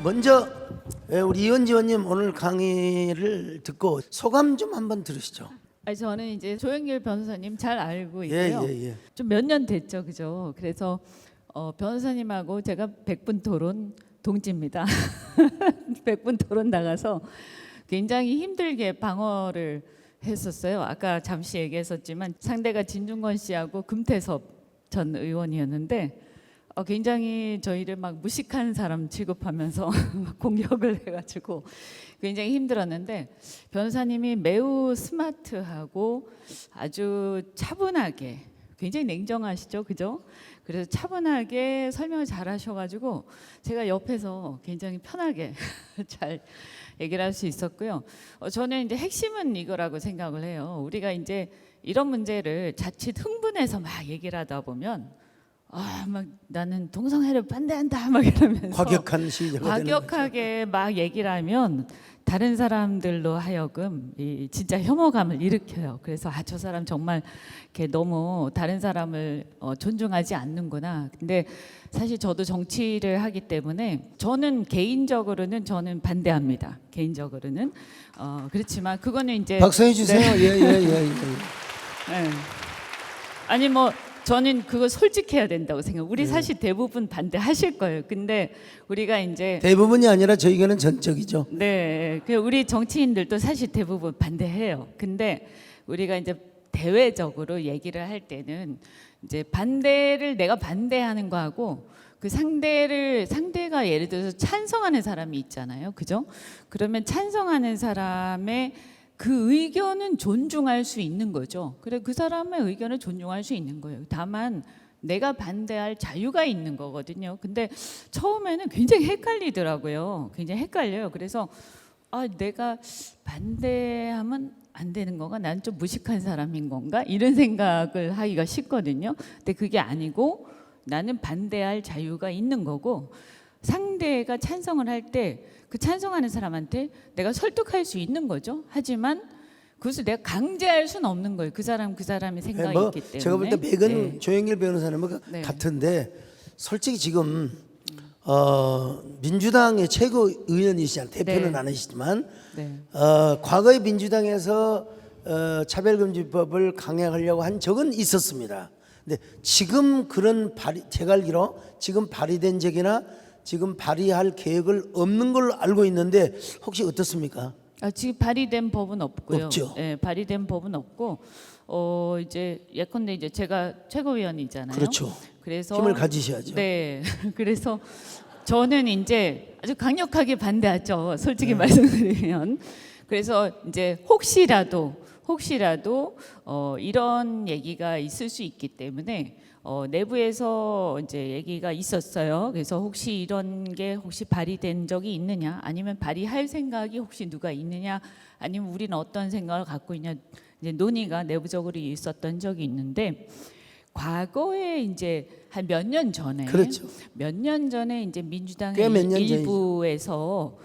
먼저 우리 이은지 의원님 오늘 강의를 듣고 소감 좀 한번 들으시죠. 아니, 저는 이제 조영길 변호사님 잘 알고 예, 있고요. 예. 좀 몇 년 됐죠, 그죠? 그래서 변호사님하고 제가 100분 토론 동지입니다. 100분 토론 나가서 굉장히 힘들게 방어를 했었어요. 아까 잠시 얘기했었지만 상대가 진중권 씨하고 금태섭 전 의원이었는데 굉장히 저희를 막 무식한 사람 취급하면서 막 공격을 해가지고 굉장히 힘들었는데 변호사님이 매우 스마트하고 아주 차분하게 굉장히 냉정하시죠, 그죠? 그래서 차분하게 설명을 잘 하셔가지고 제가 옆에서 굉장히 편하게 잘 얘기를 할 수 있었고요. 저는 이제 핵심은 이거라고 생각을 해요. 우리가 이제 이런 문제를 자칫 흥분해서 막 얘기를 하다 보면 막 나는 동성애를 반대한다 막 이러면서 과격하게 막 얘기를 하면 다른 사람들로 하여금 진짜 혐오감을 일으켜요. 그래서 저 사람 정말 이렇게 너무 다른 사람을 존중하지 않는구나. 근데 사실 저도 정치를 하기 때문에 저는 개인적으로는 저는 반대합니다. 개인적으로는 그렇지만 그거는 이제 박수해 주세요. 네. 예. 네. 아니 뭐 저는 그거 솔직해야 된다고 생각. 우리 사실 대부분 반대하실 거예요. 근데 우리가 이제 대부분이 아니라 저희에게는 전적이죠. 네, 우리 정치인들도 사실 대부분 반대해요. 근데 우리가 이제 대외적으로 얘기를 할 때는 이제 반대를 내가 반대하는 거하고 그 상대가 예를 들어서 찬성하는 사람이 있잖아요, 그죠? 그러면 찬성하는 사람의 그 의견은 존중할 수 있는 거죠. 그래 그 사람의 의견을 존중할 수 있는 거예요. 다만 내가 반대할 자유가 있는 거거든요. 근데 처음에는 굉장히 헷갈리더라고요. 굉장히 헷갈려요. 그래서 내가 반대하면 안 되는 건가? 난 좀 무식한 사람인 건가? 이런 생각을 하기가 쉽거든요. 근데 그게 아니고 나는 반대할 자유가 있는 거고 상대가 찬성을 할 때 그 찬성하는 사람한테 내가 설득할 수 있는 거죠. 하지만 그것을 내가 강제할 수는 없는 거예요. 그 사람의 생각이 있기 때문에. 제가 볼 때 맥은 조영길 변호사님과 같은데 솔직히 지금 민주당의 최고 의원이시잖아요. 대표는 아니시지만 과거에 민주당에서 차별금지법을 강행하려고 한 적은 있었습니다. 근데 지금 그런 제가 알기로 지금 발의된 적이나 지금 발의할 계획을 없는 걸로 알고 있는데 혹시 어떻습니까? 지금 발의된 법은 없고요. 없죠. 네, 발의된 법은 없고 이제 예컨대 이제 제가 최고위원이잖아요. 그렇죠. 그래서 힘을 가지셔야죠. 네, 그래서 저는 이제 아주 강력하게 반대하죠. 솔직히 말씀드리면. 그래서 이제 혹시라도 이런 얘기가 있을 수 있기 때문에 내부에서 이제 얘기가 있었어요. 그래서 혹시 이런 게 혹시 발의된 적이 있느냐, 아니면 발의할 생각이 혹시 누가 있느냐, 아니면 우리는 어떤 생각을 갖고 있냐, 이제 논의가 내부적으로 있었던 적이 있는데 과거에 이제 한 몇 년 전에, 그렇죠. 몇 년 전에 이제 민주당의 꽤 몇 년 일부에서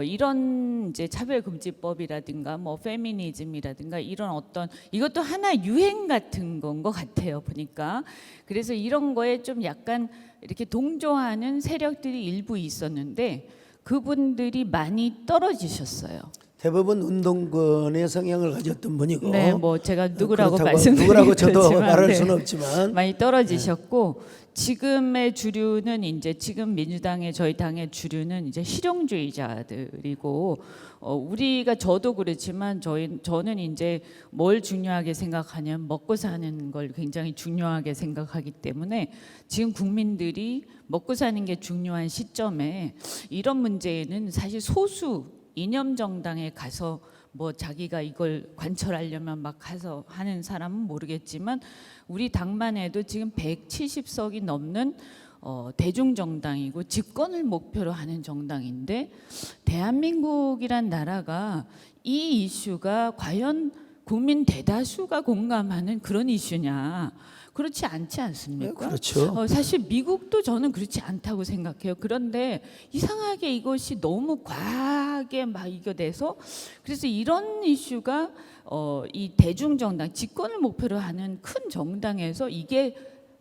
이런 이제 차별금지법이라든가 뭐 페미니즘이라든가 이런 이것도 하나 유행 같은 건 것 같아요, 보니까. 그래서 이런 거에 좀 약간 이렇게 동조하는 세력들이 일부 있었는데 그분들이 많이 떨어지셨어요. 대부분 운동권의 성향을 가졌던 분이고, 네, 뭐 제가 누구라고 누구라고 저도 말할 네, 수는 없지만 많이 떨어지셨고 지금의 주류는 이제 지금 민주당의 저희 당의 주류는 이제 실용주의자들이고 우리가 저도 그렇지만 저는 이제 뭘 중요하게 생각하냐면 먹고 사는 걸 굉장히 중요하게 생각하기 때문에 지금 국민들이 먹고 사는 게 중요한 시점에 이런 문제에는 사실 소수 이념 정당에 가서 뭐 자기가 이걸 관철하려면 막 가서 하는 사람은 모르겠지만 우리 당만 해도 지금 170석이 넘는 대중정당이고 집권을 목표로 하는 정당인데 대한민국이란 나라가 이 이슈가 과연 국민 대다수가 공감하는 그런 이슈냐, 그렇지 않지 않습니까? 그렇죠. 사실 미국도 저는 그렇지 않다고 생각해요. 그런데 이상하게 이것이 너무 과하게 막 이겨내서 그래서 이런 이슈가 이 대중정당 집권을 목표로 하는 큰 정당에서 이게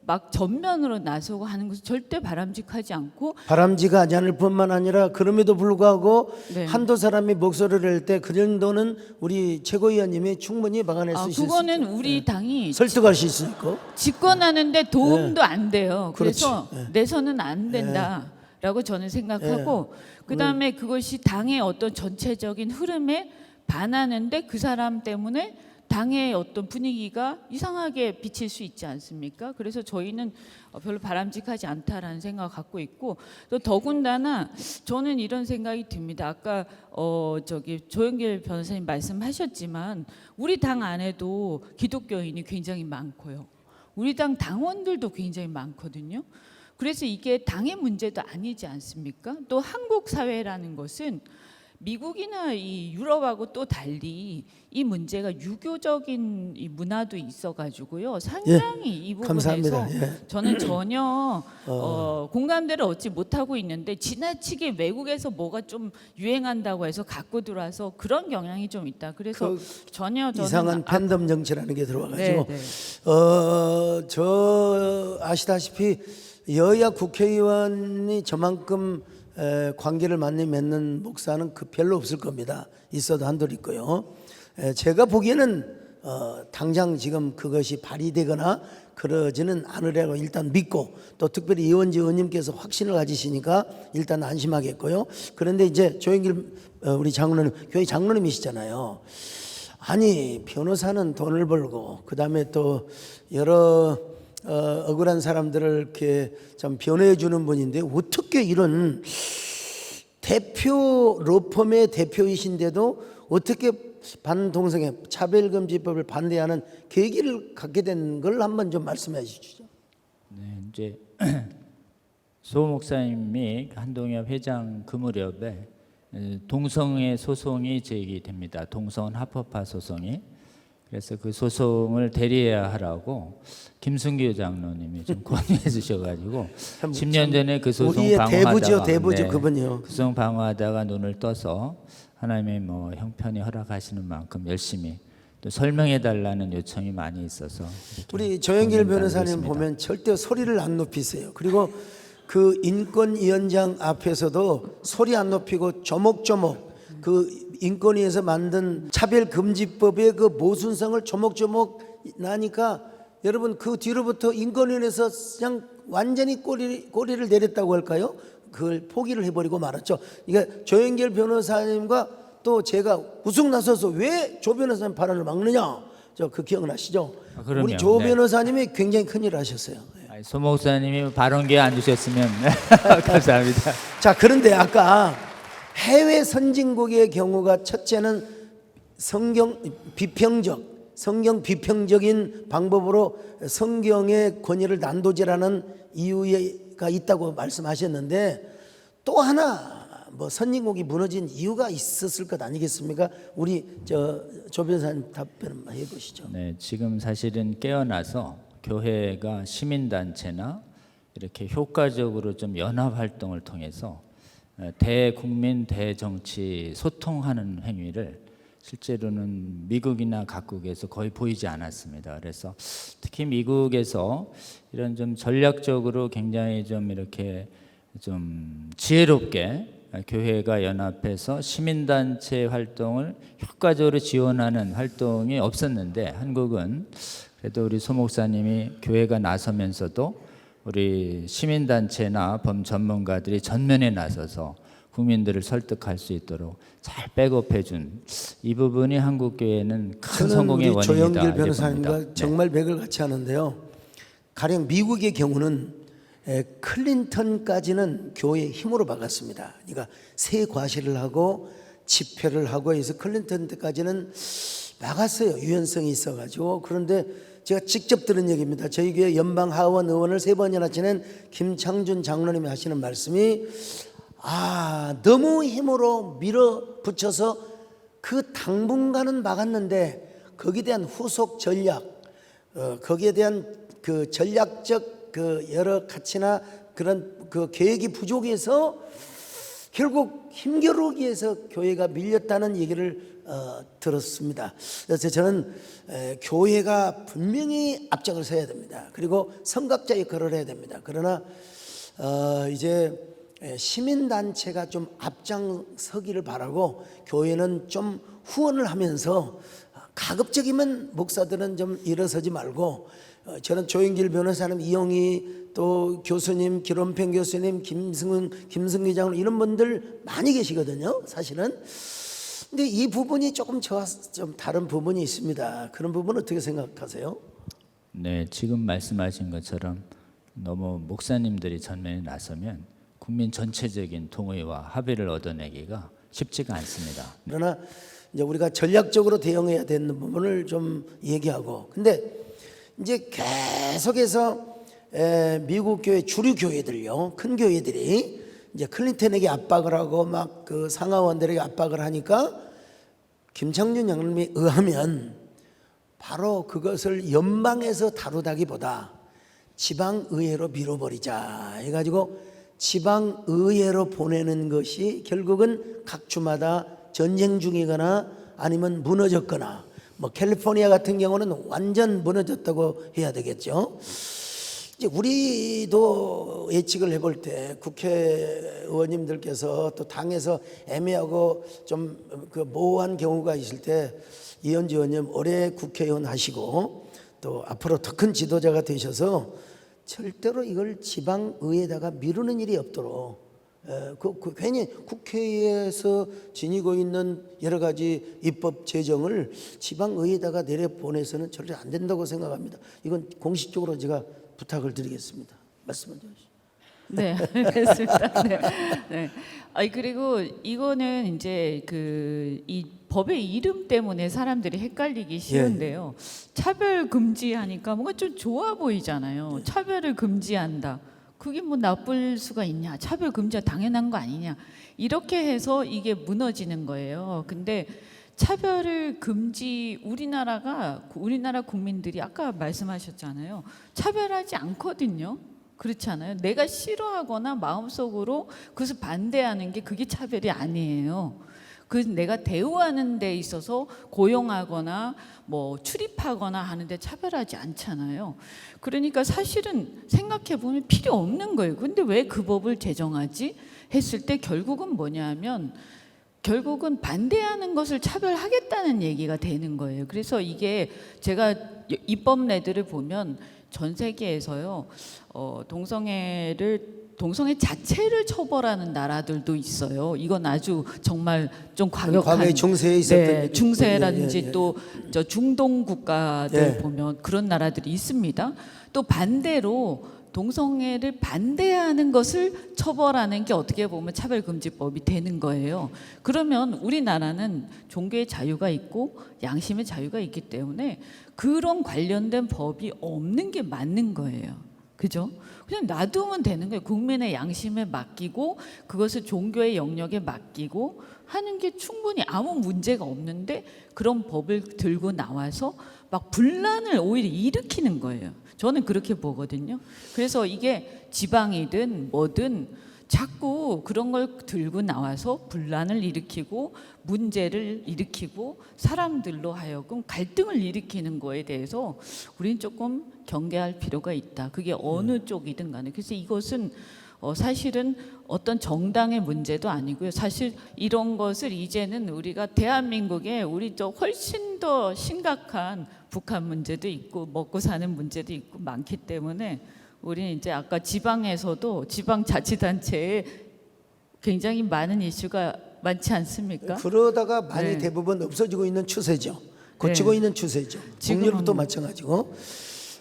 막 전면으로 나서고 하는 것은 절대 바람직하지 않고 바람직하지 않을 뿐만 아니라 그럼에도 불구하고 네. 한두 사람이 목소리를 낼 때 그 정도는 우리 최고위원님이 충분히 막아낼 수 있을 수 그거는 있죠. 우리 당이 설득할 수 있으니까. 집권하는데 도움도 안 돼요. 그래서 그렇지. 내서는 안 된다라고 저는 생각하고 그다음에 그것이 당의 어떤 전체적인 흐름에 반하는데 그 사람 때문에 당의 어떤 분위기가 이상하게 비칠 수 있지 않습니까? 그래서 저희는 별로 바람직하지 않다라는 생각을 갖고 있고 또 더군다나 저는 이런 생각이 듭니다. 아까 저기 조영길 변호사님 말씀하셨지만 우리 당 안에도 기독교인이 굉장히 많고요. 우리 당 당원들도 굉장히 많거든요. 그래서 이게 당의 문제도 아니지 않습니까? 또 한국 사회라는 것은 미국이나 이 유럽하고 또 달리 이 문제가 유교적인 이 문화도 있어가지고요. 상당히 이 부분에서 감사합니다. 저는 전혀 공감대를 얻지 못하고 있는데 지나치게 외국에서 뭐가 좀 유행한다고 해서 갖고 들어와서 그런 경향이 좀 있다. 그래서 전혀 저는 이상한 팬덤 정치라는 게 들어와가지고 네. 저 아시다시피 여야 국회의원이 저만큼 관계를 많이 맺는 목사는 별로 없을 겁니다. 있어도 한둘 있고요. 제가 보기에는 당장 지금 그것이 발의되거나 그러지는 않으려고 일단 믿고 또 특별히 이원지 의원님께서 확신을 가지시니까 일단 안심하겠고요. 그런데 이제 조영길 우리 장로님 교회 장로님이시잖아요. 아니 변호사는 돈을 벌고 그다음에 또 여러 억울한 사람들을 이렇게 좀 변호해 주는 분인데 어떻게 이런 대표 로펌의 대표이신데도 어떻게 반동성애 차별금지법을 반대하는 계기를 갖게 된 걸 한번 좀 말씀해 주시죠. 네, 이제 소 목사님이 한동협 회장 그 무렵에 동성애 소송이 제기됩니다. 동성 합법화 소송이. 그래서 그 소송을 대리해야 하라고 김순규 장로님이 좀 권유해 주셔가지고 10년 전에 그 소송 우리의 방어하다가 대부죠 그분이요. 그 소송 방어하다가 눈을 떠서 하나님의 뭐 형편이 허락하시는 만큼 열심히 또 설명해 달라는 요청이 많이 있어서 우리 조영길 변호사님 있습니다. 보면 절대 소리를 안 높이세요. 그리고 그 인권위원장 앞에서도 소리 안 높이고 조목조목 그 인권위에서 만든 차별금지법의 그 모순성을 조목조목 나니까 여러분 그 뒤로부터 인권위원회에서 그냥 완전히 꼬리를 내렸다고 할까요? 그걸 포기를 해버리고 말았죠. 그러니까 조영길 변호사님과 또 제가 우승 나서서 왜 조 변호사님 발언을 막느냐? 저 그 기억나시죠? 그럼요. 우리 조 네. 변호사님이 굉장히 큰일을 하셨어요. 소 목사님이 발언기에 안 주셨으면 감사합니다. 자 그런데 아까 해외 선진국의 경우가 첫째는 성경 비평적인 방법으로 성경의 권위를 난도질하는 이유가 있다고 말씀하셨는데 또 하나 뭐 선진국이 무너진 이유가 있었을 것 아니겠습니까? 우리 조 변호사님 답변 해보시죠. 네, 지금 사실은 깨어나서 교회가 시민단체나 이렇게 효과적으로 좀 연합 활동을 통해서 대국민 대정치 소통하는 행위를 실제로는 미국이나 각국에서 거의 보이지 않았습니다. 그래서 특히 미국에서 이런 좀 전략적으로 굉장히 좀 이렇게 좀 지혜롭게 교회가 연합해서 시민단체 활동을 효과적으로 지원하는 활동이 없었는데 한국은 그래도 우리 소 목사님이 교회가 나서면서도 우리 시민단체나 범전문가들이 전면에 나서서 국민들을 설득할 수 있도록 잘 백업해 준 이 부분이 한국 교회는 큰 성공의 원인이다. 조영길 변호사님과 정말 백을 같이 하는데요. 가령 미국의 경우는 클린턴까지는 교회의 힘으로 막았습니다. 그러니까 새 과시를 하고 집회를 하고 해서 클린턴 때까지는 막았어요. 유연성이 있어가지고. 그런데 제가 직접 들은 얘기입니다. 저희 교회 연방 하원 의원을 3번이나 지낸 김창준 장로님이 하시는 말씀이 너무 힘으로 밀어붙여서 그 당분간은 막았는데 거기에 대한 후속 전략, 거기에 대한 그 전략적 그 여러 가치나 그런 그 계획이 부족해서 결국 힘겨루기 위해서 교회가 밀렸다는 얘기를 들었습니다. 그래서 저는 교회가 분명히 앞장을 서야 됩니다. 그리고 성각자 역할을 해야 됩니다. 그러나 이제 시민단체가 좀 앞장서기를 바라고 교회는 좀 후원을 하면서 가급적이면 목사들은 좀 일어서지 말고 저는 조영길 변호사님, 이용희 또 교수님, 기론평 교수님, 김승기 장로 이런 분들 많이 계시거든요. 사실은. 근데 이 부분이 조금 저와 좀 다른 부분이 있습니다. 그런 부분은 어떻게 생각하세요? 네, 지금 말씀하신 것처럼 너무 목사님들이 전면에 나서면 국민 전체적인 동의와 합의를 얻어내기가 쉽지가 않습니다. 그러나 이제 우리가 전략적으로 대응해야 되는 부분을 좀 얘기하고, 근데 이제 계속해서 미국 교회 주류 교회들요, 큰 교회들이 이제 클린턴에게 압박을 하고 막 그 상하원들에게 압박을 하니까 김창준 장로님에 의하면 바로 그것을 연방에서 다루다기보다 지방의회로 밀어버리자 해가지고 지방의회로 보내는 것이 결국은 각 주마다 전쟁 중이거나 아니면 무너졌거나, 뭐 캘리포니아 같은 경우는 완전 무너졌다고 해야 되겠죠. 이제 우리도 예측을 해볼 때 국회의원님들께서 또 당에서 애매하고 좀 그 모호한 경우가 있을 때 이현주 의원님 올해 국회의원 하시고 또 앞으로 더 큰 지도자가 되셔서 절대로 이걸 지방의회에다가 미루는 일이 없도록 괜히 국회에서 지니고 있는 여러 가지 입법 제정을 지방의회에다가 내려보내서는 절대 안 된다고 생각합니다. 이건 공식적으로 제가 부탁을 드리겠습니다. 말씀해 주시죠. 네, 알겠습니다. 네. 네. 아니 그리고 이거는 이제 이 법의 이름 때문에 사람들이 헷갈리기 쉬운데요. 차별 금지하니까 뭔가 좀 좋아 보이잖아요. 차별을 금지한다. 그게 뭐 나쁠 수가 있냐? 차별 금지가 당연한 거 아니냐? 이렇게 해서 이게 무너지는 거예요. 근데 차별을 우리나라 국민들이 아까 말씀하셨잖아요. 차별하지 않거든요. 그렇지 않아요? 내가 싫어하거나 마음속으로 그것을 반대하는 게 그게 차별이 아니에요. 내가 대우하는 데 있어서 고용하거나 뭐 출입하거나 하는데 차별하지 않잖아요. 그러니까 사실은 생각해 보면 필요 없는 거예요. 근데 왜 그 법을 제정하지? 했을 때 결국은 뭐냐면 결국은 반대하는 것을 차별하겠다는 얘기가 되는 거예요. 그래서 이게 제가 입법례들을 보면 전 세계에서요, 동성애 자체를 처벌하는 나라들도 있어요. 이건 아주 정말 좀 과격한. 과거에 중세에 있었던 중세라든지 또 저 중동 국가들 보면 그런 나라들이 있습니다. 또 반대로 동성애를 반대하는 것을 처벌하는 게 어떻게 보면 차별금지법이 되는 거예요. 그러면 우리나라는 종교의 자유가 있고 양심의 자유가 있기 때문에 그런 관련된 법이 없는 게 맞는 거예요. 그죠? 그냥 놔두면 되는 거예요. 국민의 양심에 맡기고 그것을 종교의 영역에 맡기고 하는 게 충분히 아무 문제가 없는데 그런 법을 들고 나와서 막 분란을 오히려 일으키는 거예요. 저는 그렇게 보거든요. 그래서 이게 지방이든 뭐든 자꾸 그런 걸 들고 나와서 분란을 일으키고 문제를 일으키고 사람들로 하여금 갈등을 일으키는 거에 대해서 우리는 조금 경계할 필요가 있다. 그게 어느 쪽이든 간에. 그래서 이것은 사실은 어떤 정당의 문제도 아니고요. 사실 이런 것을 이제는 우리가 대한민국에 우리 훨씬 더 심각한 북한 문제도 있고 먹고 사는 문제도 있고 많기 때문에 우리는 이제 아까 지방에서도 지방자치단체에 굉장히 많은 이슈가 많지 않습니까? 그러다가 많이 대부분 없어지고 있는 추세죠. 고치고 있는 추세죠. 북유럽도 마찬가지고.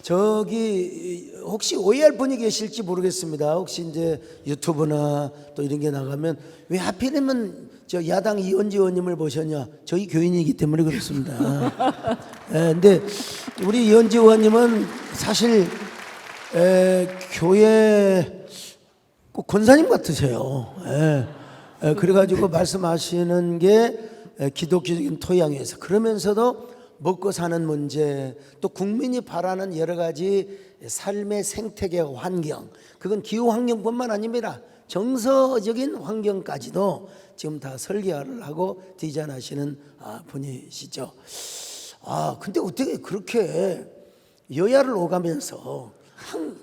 저기 혹시 오해할 분이 계실지 모르겠습니다. 혹시 이제 유튜브나 또 이런 게 나가면 왜 하필이면 저 야당 이현지 의원님을 보셨냐? 저희 교인이기 때문에 그렇습니다. 근데 우리 이현지 의원님은 사실 교회 꼭 권사님 같으세요. 그래가지고 말씀하시는 게 기독교적인 토양에서 그러면서도 먹고 사는 문제, 또 국민이 바라는 여러 가지 삶의 생태계 환경, 그건 기후 환경뿐만 아닙니다. 정서적인 환경까지도 지금 다 설계를 하고 디자인하시는 분이시죠. 근데 어떻게 그렇게 여야를 오가면서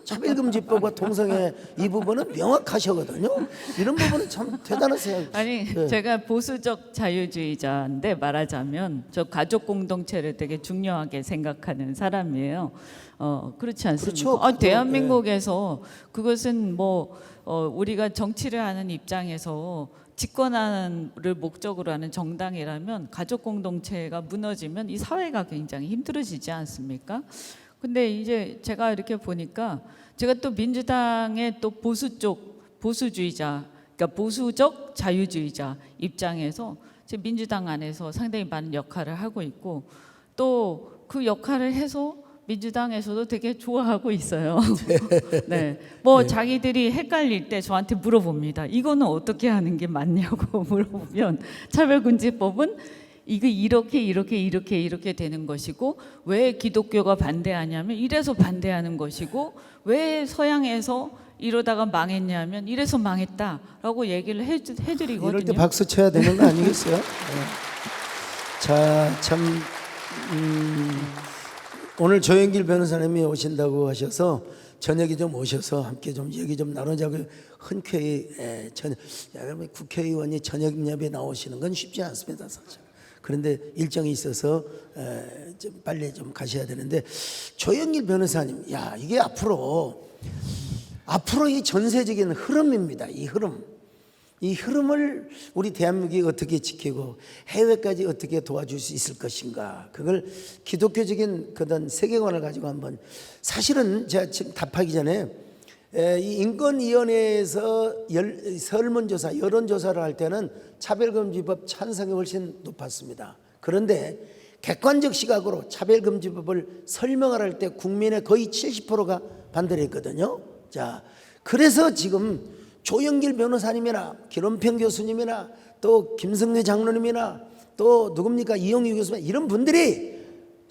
차별금지법과 동성애 이 부분은 명확하시거든요. 이런 부분은 참 대단하세요. 아니 네. 제가 보수적 자유주의자인데 말하자면 저 가족 공동체를 되게 중요하게 생각하는 사람이에요. 그렇지 않습니까? 그렇죠. 대한민국에서 그것은 뭐 우리가 정치를 하는 입장에서 집권하는 목적으로 하는 정당이라면 가족 공동체가 무너지면 이 사회가 굉장히 힘들어지지 않습니까? 근데 이제 제가 이렇게 보니까 제가 또 민주당의 또 보수주의자, 그러니까 보수적 자유주의자 입장에서 제 민주당 안에서 상당히 많은 역할을 하고 있고 또 그 역할을 해서 민주당에서도 되게 좋아하고 있어요. 네, 뭐 자기들이 헷갈릴 때 저한테 물어봅니다. 이거는 어떻게 하는 게 맞냐고 물어보면 차별금지법은 이거 이렇게 되는 것이고 왜 기독교가 반대하냐면 이래서 반대하는 것이고 왜 서양에서 이러다가 망했냐면 이래서 망했다라고 얘기를 해드리거든요. 이럴 때 박수 쳐야 되는 거 아니겠어요? 네. 자, 참 오늘 조영길 변호사님이 오신다고 하셔서 저녁에 좀 오셔서 함께 좀 얘기 좀 나누자고 흔쾌히 여러분 국회의원이 저녁 예배 나오시는 건 쉽지 않습니다, 사실. 그런데 일정이 있어서 좀 빨리 좀 가셔야 되는데 조영길 변호사님, 이게 앞으로 이 전세적인 흐름입니다. 이 흐름을 우리 대한민국이 어떻게 지키고 해외까지 어떻게 도와줄 수 있을 것인가, 그걸 기독교적인 그런 세계관을 가지고 한번, 사실은 제가 지금 답하기 전에 이 인권위원회에서 설문조사, 여론조사를 할 때는 차별금지법 찬성이 훨씬 높았습니다. 그런데 객관적 시각으로 차별금지법을 설명을 할 때 국민의 거의 70%가 반대를 했거든요. 자, 그래서 지금 조영길 변호사님이나 기론평 교수님이나 또 김성래 장로님이나 또 누굽니까 이용희 교수님, 이런 분들이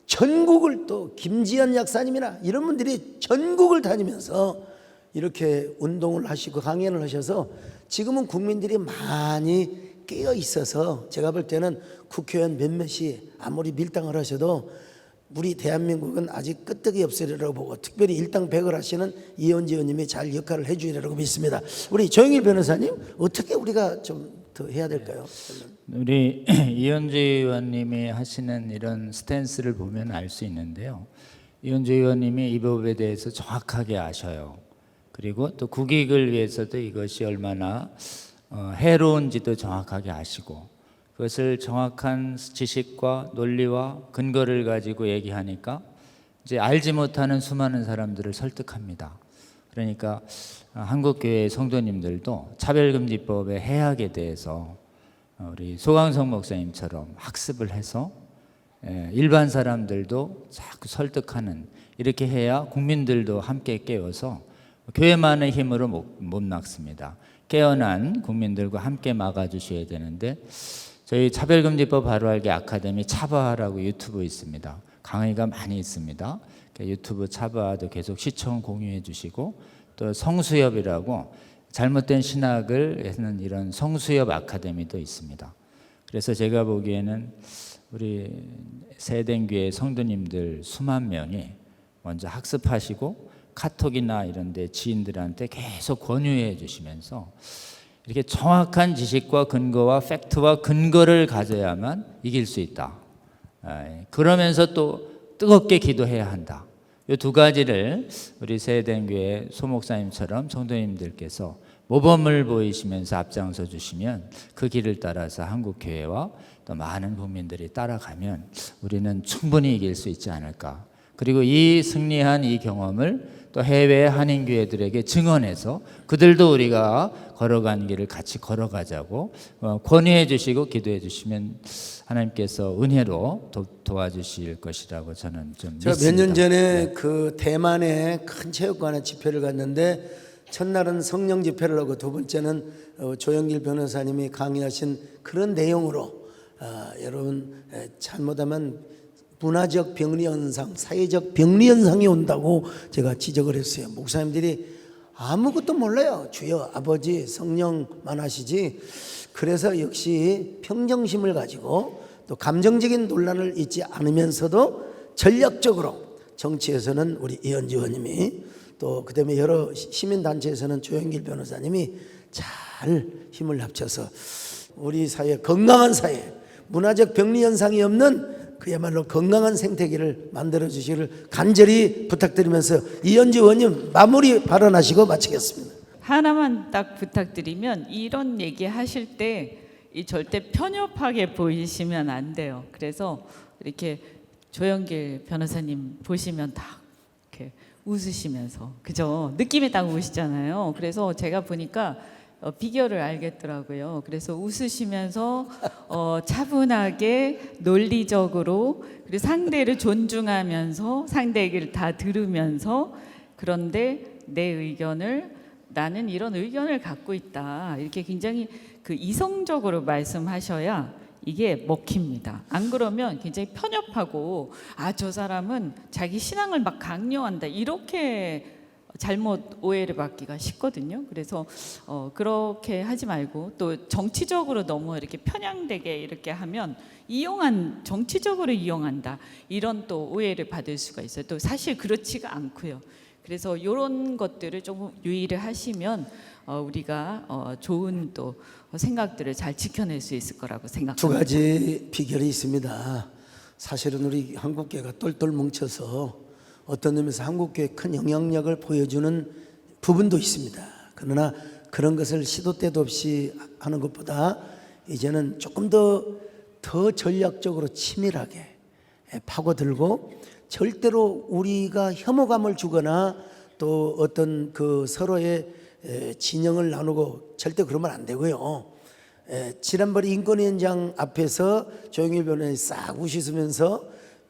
전국을, 또 김지연 약사님이나 이런 분들이 전국을 다니면서 이렇게 운동을 하시고 강연을 하셔서 지금은 국민들이 많이 깨어 있어서 제가 볼 때는 국회의원 몇몇이 아무리 밀당을 하셔도 우리 대한민국은 아직 끄떡이 없으리라고 보고, 특별히 일당백을 하시는 이현지 의원님이 잘 역할을 해주리라고 믿습니다. 우리 조영일 변호사님, 어떻게 우리가 좀 더 해야 될까요? 우리 이현주 의원님이 하시는 이런 스탠스를 보면 알 수 있는데요. 이현주 의원님이 이 법에 대해서 정확하게 아셔요. 그리고 또 국익을 위해서도 이것이 얼마나 해로운지도 정확하게 아시고, 그것을 정확한 지식과 논리와 근거를 가지고 얘기하니까 이제 알지 못하는 수많은 사람들을 설득합니다. 그러니까 한국교회 성도님들도 차별금지법의 해악에 대해서 우리 소강성 목사님처럼 학습을 해서 일반 사람들도 자꾸 설득하는, 이렇게 해야 국민들도 함께 깨워서 교회만의 힘으로 못 막습니다. 깨어난 국민들과 함께 막아주셔야 되는데, 저희 차별금지법 바로 알기 아카데미 차바라고 유튜브 있습니다. 강의가 많이 있습니다. 유튜브 차바도 계속 시청 공유해 주시고, 또 성수협이라고 잘못된 신학을 하는 이런 성수협 아카데미도 있습니다. 그래서 제가 보기에는 우리 세댕교회 성도님들 수만 명이 먼저 학습하시고 카톡이나 이런 데 지인들한테 계속 권유해 주시면서 이렇게 정확한 지식과 근거와 팩트와 근거를 가져야만 이길 수 있다. 그러면서 또 뜨겁게 기도해야 한다. 이 두 가지를 우리 세대교회 소목사님처럼 성도님들께서 모범을 보이시면서 앞장서 주시면 그 길을 따라서 한국교회와 또 많은 국민들이 따라가면 우리는 충분히 이길 수 있지 않을까. 그리고 이 승리한 이 경험을 또 해외 한인교회들에게 증언해서 그들도 우리가 걸어간 길을 같이 걸어가자고 권유해 주시고 기도해 주시면 하나님께서 은혜로 도와주실 것이라고 저는 좀 믿습니다. 제가 몇 년 전에 그 대만에 큰 체육관에 집회를 갔는데, 첫날은 성령 집회를 하고 두 번째는 조영길 변호사님이 강의하신 그런 내용으로 여러분 잘못하면 문화적 병리 현상, 사회적 병리 현상이 온다고 제가 지적을 했어요. 목사님들이 아무것도 몰라요. 주여 아버지 성령만 하시지. 그래서 역시 평정심을 가지고 또 감정적인 논란을 잊지 않으면서도 전략적으로 정치에서는 우리 이현주 의원님이 또 그다음에 여러 시민단체에서는 조영길 변호사님이 잘 힘을 합쳐서 우리 사회 건강한 사회, 문화적 병리 현상이 없는 그야말로 건강한 생태계를 만들어 주시기를 간절히 부탁드리면서 이현주 의원님 마무리 발언하시고 마치겠습니다. 하나만 딱 부탁드리면 이런 얘기 하실 때 이 절대 편협하게 보이시면 안 돼요. 그래서 이렇게 조영길 변호사님 보시면 딱 이렇게 웃으시면서 그죠? 느낌이 딱 오시잖아요. 그래서 제가 보니까 비결을 알겠더라고요. 그래서 웃으시면서 차분하게 논리적으로 그리고 상대를 존중하면서 상대 얘기를 다 들으면서 그런데 내 의견을 나는 이런 의견을 갖고 있다. 이렇게 굉장히 그 이성적으로 말씀하셔야 이게 먹힙니다. 안 그러면 굉장히 편협하고 저 사람은 자기 신앙을 막 강요한다. 이렇게 잘못 오해를 받기가 쉽거든요. 그래서 그렇게 하지 말고 또 정치적으로 너무 이렇게 편향되게 이렇게 하면 정치적으로 이용한다. 이런 또 오해를 받을 수가 있어요. 또 사실 그렇지가 않고요. 그래서 이런 것들을 조금 유의를 하시면 우리가 좋은 또 생각들을 잘 지켜낼 수 있을 거라고 생각합니다. 두 가지 비결이 있습니다. 사실은 우리 한국교회가 똘똘 뭉쳐서 어떤 의미에서 한국교회에 큰 영향력을 보여주는 부분도 있습니다. 그러나 그런 것을 시도 때도 없이 하는 것보다 이제는 조금 더 전략적으로 치밀하게 파고들고 절대로 우리가 혐오감을 주거나 또 어떤 그 서로의 진영을 나누고 절대 그러면 안 되고요. 지난번에 인권위원장 앞에서 조영일 변호사님이 싹 웃으면서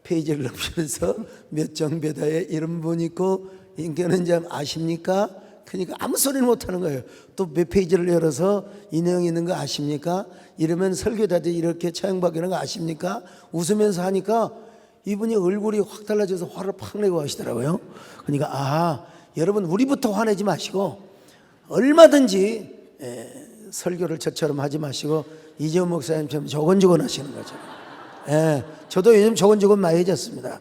페이지를 넘기면서 몇 정 몇 화에 이런 분 있고 인권위원장 아십니까? 그러니까 아무 소리를 못하는 거예요. 또 몇 페이지를 열어서 이 내용이 있는 거 아십니까? 이러면 설교자들이 이렇게 처형받기는 거 아십니까? 웃으면서 하니까 이분이 얼굴이 확 달라져서 화를 팍 내고 하시더라고요. 그러니까 여러분 우리부터 화내지 마시고 얼마든지 설교를 저처럼 하지 마시고 이재훈 목사님처럼 조곤조곤 하시는 거죠. 저도 요즘 조곤조곤 많이 해졌습니다.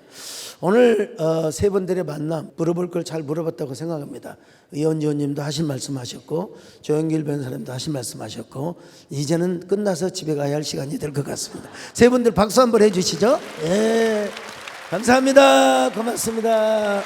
오늘 세 분들의 만남 물어볼 걸 잘 물어봤다고 생각합니다. 이현주 의원님도 하신 말씀 하셨고 조영길 변호사님도 하신 말씀 하셨고 이제는 끝나서 집에 가야 할 시간이 될 것 같습니다. 세 분들 박수 한번 해주시죠. 감사합니다. 고맙습니다.